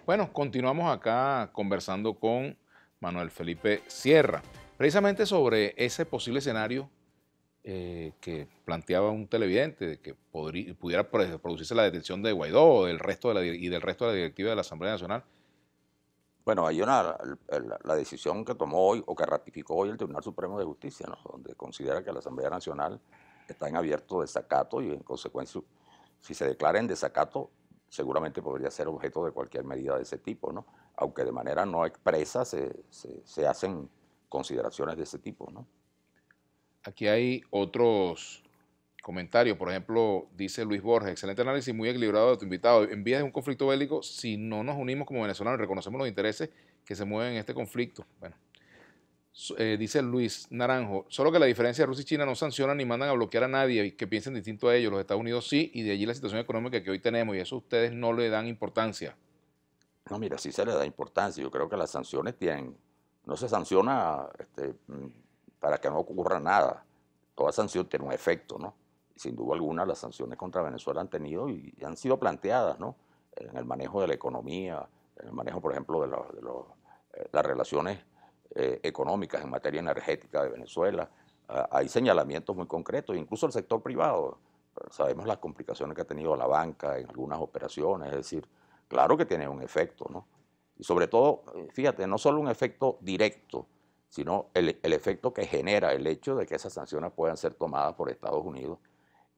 Bueno, continuamos acá conversando con Manuel Felipe Sierra, precisamente sobre ese posible escenario que planteaba un televidente, de que pudiera producirse la detención de Guaidó y del resto de la directiva de la Asamblea Nacional. Bueno, hay la decisión que tomó hoy o que ratificó hoy el Tribunal Supremo de Justicia, ¿no? Donde considera que la Asamblea Nacional está en abierto desacato y en consecuencia, si se declara en desacato, seguramente podría ser objeto de cualquier medida de ese tipo, ¿no? Aunque de manera no expresa se hacen consideraciones de ese tipo, ¿no? Aquí hay otros comentarios, por ejemplo, dice Luis Borges, excelente análisis, muy equilibrado de tu invitado. En vías de un conflicto bélico, si no nos unimos como venezolanos y reconocemos los intereses que se mueven en este conflicto. Bueno, dice Luis Naranjo, solo que la diferencia de Rusia y China no sancionan ni mandan a bloquear a nadie y que piensen distinto a ellos. Los Estados Unidos sí, y de allí la situación económica que hoy tenemos, y eso ustedes no le dan importancia. No, mira, sí se le da importancia. Yo creo que las sanciones no se sanciona para que no ocurra nada. Toda sanción tiene un efecto, ¿no? Y sin duda alguna las sanciones contra Venezuela han tenido y han sido planteadas, ¿no? En el manejo de la economía, en el manejo, por ejemplo, las relaciones económicas en materia energética de Venezuela. Hay señalamientos muy concretos, incluso el sector privado. Sabemos las complicaciones que ha tenido la banca en algunas operaciones, es decir, claro que tiene un efecto, ¿no? Y sobre todo, fíjate, no solo un efecto directo, sino el efecto que genera el hecho de que esas sanciones puedan ser tomadas por Estados Unidos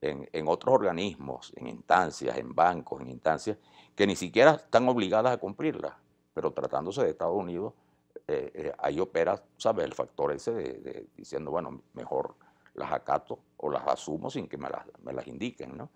en otros organismos, en instancias, en bancos, en instancias que ni siquiera están obligadas a cumplirlas, pero tratándose de Estados Unidos, ahí opera, ¿sabes?, el factor ese diciendo, bueno, mejor las acato o las asumo sin que me las indiquen, ¿no?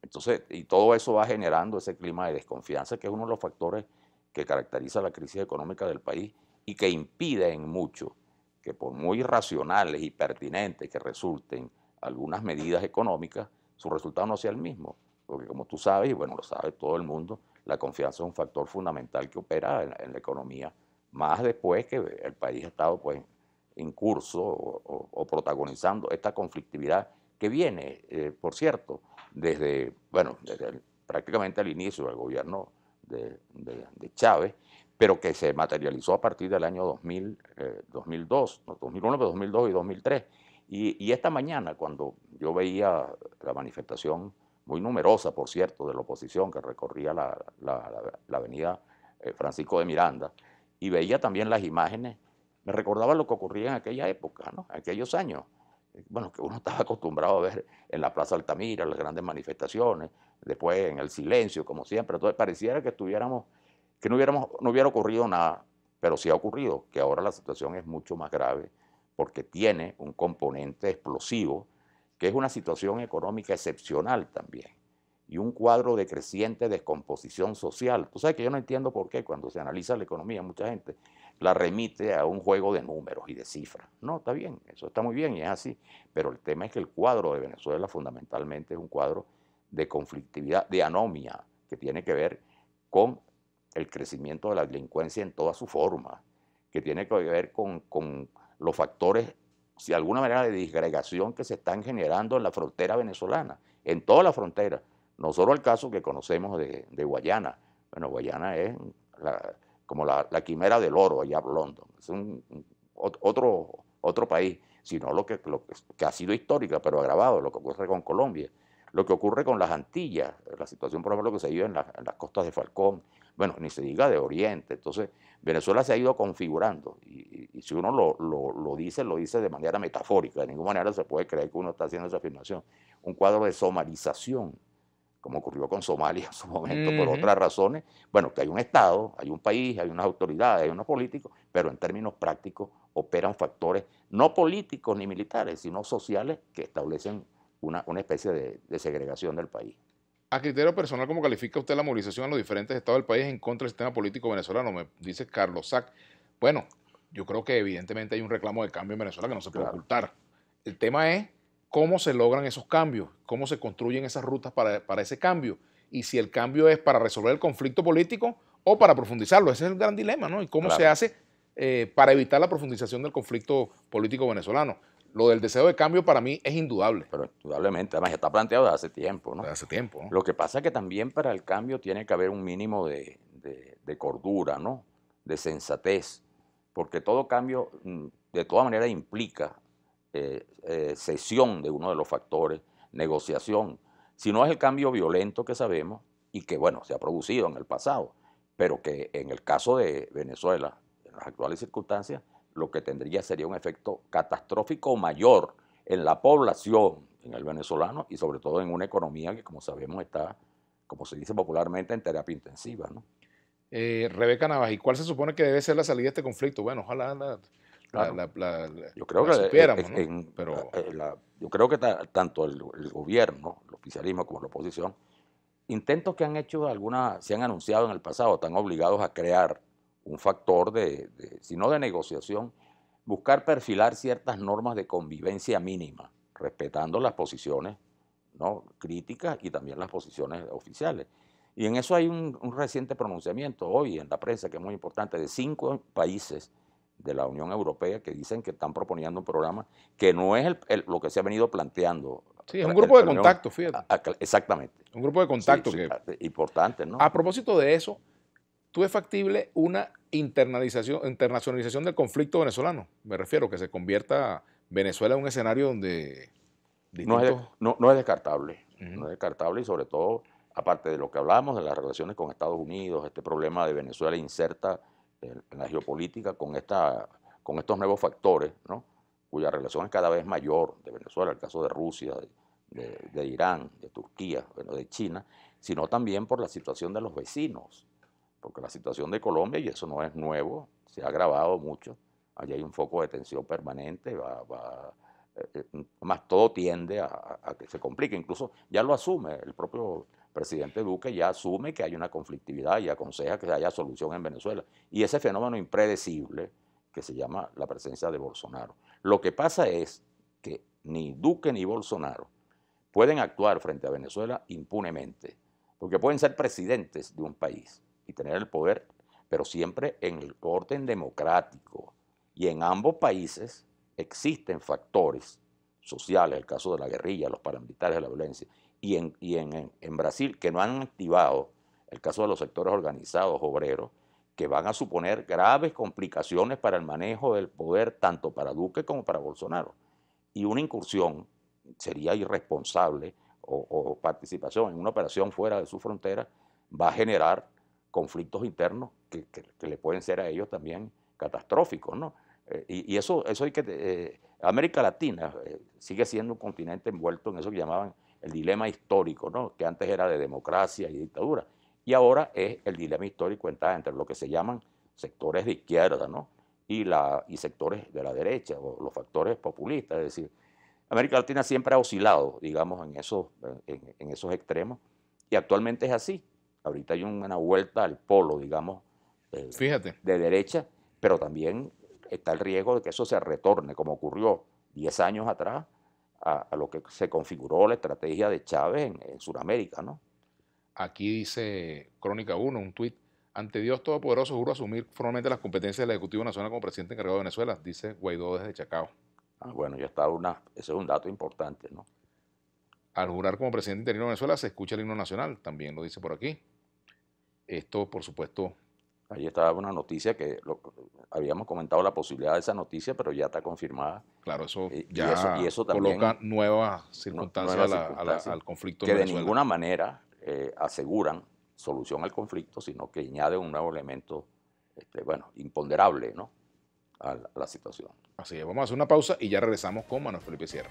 Entonces, y todo eso va generando ese clima de desconfianza, que es uno de los factores que caracteriza la crisis económica del país y que impide en mucho que por muy racionales y pertinentes que resulten algunas medidas económicas, su resultado no sea el mismo. Porque como tú sabes, y bueno, lo sabe todo el mundo, la confianza es un factor fundamental que opera en la economía, más después que el país ha estado pues en curso o protagonizando esta conflictividad que viene, por cierto, desde prácticamente al inicio del gobierno de Chávez, pero que se materializó a partir del año 2002, no, 2001, pero 2002 y 2003. Y esta mañana, cuando yo veía la manifestación muy numerosa, por cierto, de la oposición que recorría la avenida Francisco de Miranda, y veía también las imágenes, me recordaba lo que ocurría en aquella época, ¿no? En aquellos años. Bueno, que uno estaba acostumbrado a ver en la Plaza Altamira, las grandes manifestaciones, después en el silencio, como siempre. Entonces pareciera que no hubiera ocurrido nada, pero sí ha ocurrido, que ahora la situación es mucho más grave porque tiene un componente explosivo, que es una situación económica excepcional también, y un cuadro de creciente descomposición social. Tú sabes que yo no entiendo por qué cuando se analiza la economía, mucha gente la remite a un juego de números y de cifras. No, está bien, eso está muy bien y es así, pero el tema es que el cuadro de Venezuela fundamentalmente es un cuadro de conflictividad, de anomia, que tiene que ver con el crecimiento de la delincuencia en toda su forma, que tiene que ver con los factores, si de alguna manera, de disgregación que se están generando en la frontera venezolana, en toda la frontera, no solo el caso que conocemos de Guayana. Bueno, Guayana es como la quimera del oro allá en London, es otro país, sino lo que ha sido histórica, pero agravado, lo que ocurre con Colombia, lo que ocurre con las Antillas, la situación, por ejemplo, que se vive en las costas de Falcón, bueno, ni se diga de Oriente. Entonces, Venezuela se ha ido configurando y si uno lo dice de manera metafórica, de ninguna manera se puede creer que uno está haciendo esa afirmación. Un cuadro de somalización, como ocurrió con Somalia en su momento, por Ujú. otras razones. Bueno, que hay un Estado, hay un país, hay unas autoridades, hay unos políticos, pero en términos prácticos operan factores no políticos ni militares, sino sociales que establecen una especie de segregación del país. A criterio personal, ¿cómo califica usted la movilización en los diferentes estados del país en contra del sistema político venezolano? Me dice Carlos Sack. Bueno, yo creo que evidentemente hay un reclamo de cambio en Venezuela que no se puede Claro. ocultar. El tema es cómo se logran esos cambios, cómo se construyen esas rutas para ese cambio, y si el cambio es para resolver el conflicto político o para profundizarlo. Ese es el gran dilema, ¿no? Y cómo se Claro, hace para evitar la profundización del conflicto político venezolano. Lo del deseo de cambio para mí es indudable, pero indudablemente, además está planteado desde hace tiempo, ¿no? desde hace tiempo, ¿no? Lo que pasa es que también para el cambio tiene que haber un mínimo de cordura, ¿no? De sensatez, porque todo cambio de todas maneras implica cesión de uno de los factores, negociación. Si no es el cambio violento que sabemos y que, bueno, se ha producido en el pasado, pero que en el caso de Venezuela, en las actuales circunstancias, lo que tendría sería un efecto catastrófico mayor en la población, en el venezolano y sobre todo en una economía que, como sabemos, está, como se dice popularmente, en terapia intensiva, ¿no? Rebeca Navas, ¿y cuál se supone que debe ser la salida de este conflicto? Bueno, ojalá Claro. Yo creo la que supiéramos, ¿no? Pero yo creo que tanto el gobierno, el oficialismo como la oposición, intentos que han hecho algunas, se han anunciado en el pasado, están obligados a crear un factor si no de negociación, buscar perfilar ciertas normas de convivencia mínima, respetando las posiciones, ¿no?, críticas y también las posiciones oficiales. Y en eso hay un reciente pronunciamiento hoy en la prensa, que es muy importante, de 5 países de la Unión Europea que dicen que están proponiendo un programa que no es lo que se ha venido planteando. sí, es un grupo de contacto, fíjate. Exactamente. Un grupo de contacto Sí, que... importante, ¿no? A propósito de eso, ¿tú es factible una internacionalización del conflicto venezolano? Me refiero que se convierta Venezuela en un escenario donde distintos... No es descartable, Ujú. no es descartable y sobre todo, aparte de lo que hablamos de las relaciones con Estados Unidos, este problema de Venezuela inserta en la geopolítica con estos nuevos factores, ¿no?, cuya relación es cada vez mayor de Venezuela, el caso de Rusia, de Irán, de Turquía, bueno, de China, sino también por la situación de los vecinos, porque la situación de Colombia, y eso no es nuevo, se ha agravado mucho, allí hay un foco de tensión permanente, más todo tiende a que se complique, incluso ya lo asume el propio presidente Duque, ya asume que hay una conflictividad y aconseja que haya solución en Venezuela, y ese fenómeno impredecible que se llama la presencia de Bolsonaro. Lo que pasa es que ni Duque ni Bolsonaro pueden actuar frente a Venezuela impunemente, porque pueden ser presidentes de un país y tener el poder, pero siempre en el orden democrático. Y en ambos países existen factores sociales, el caso de la guerrilla, los paramilitares de la violencia, y en Brasil, que no han activado el caso de los sectores organizados, obreros, que van a suponer graves complicaciones para el manejo del poder, tanto para Duque como para Bolsonaro. Y una incursión sería irresponsable o participación en una operación fuera de su frontera va a generar conflictos internos que le pueden ser a ellos también catastróficos, ¿no? Y eso hay que... América Latina sigue siendo un continente envuelto en eso que llamaban el dilema histórico, ¿no?, que antes era de democracia y dictadura, y ahora es el dilema histórico entre lo que se llaman sectores de izquierda, ¿no?, y sectores de la derecha, o los factores populistas. Es decir, América Latina siempre ha oscilado, digamos, en esos extremos, y actualmente es así. Ahorita hay una vuelta al polo, digamos, Fíjate, de derecha, pero también está el riesgo de que eso se retorne, como ocurrió 10 años atrás, a lo que se configuró la estrategia de Chávez en Sudamérica, ¿no? aquí dice Crónica 1, un tuit. Ante Dios Todopoderoso, juro asumir formalmente las competencias del Ejecutivo Nacional como presidente encargado de Venezuela, dice Guaidó desde Chacao. Bueno, ese es un dato importante, ¿no? Al jurar como presidente interino de Venezuela se escucha el himno nacional, también lo dice por aquí. Esto, por supuesto, Ahí estaba una noticia habíamos comentado la posibilidad de esa noticia, pero ya está confirmada. claro, eso Y ya eso también coloca nuevas circunstancias circunstancias al conflicto que en de Venezuela. ninguna manera aseguran solución al conflicto, sino que añade un nuevo elemento, bueno, imponderable, ¿no?, a la situación. Así es, vamos a hacer una pausa y ya regresamos con Manuel Felipe Sierra.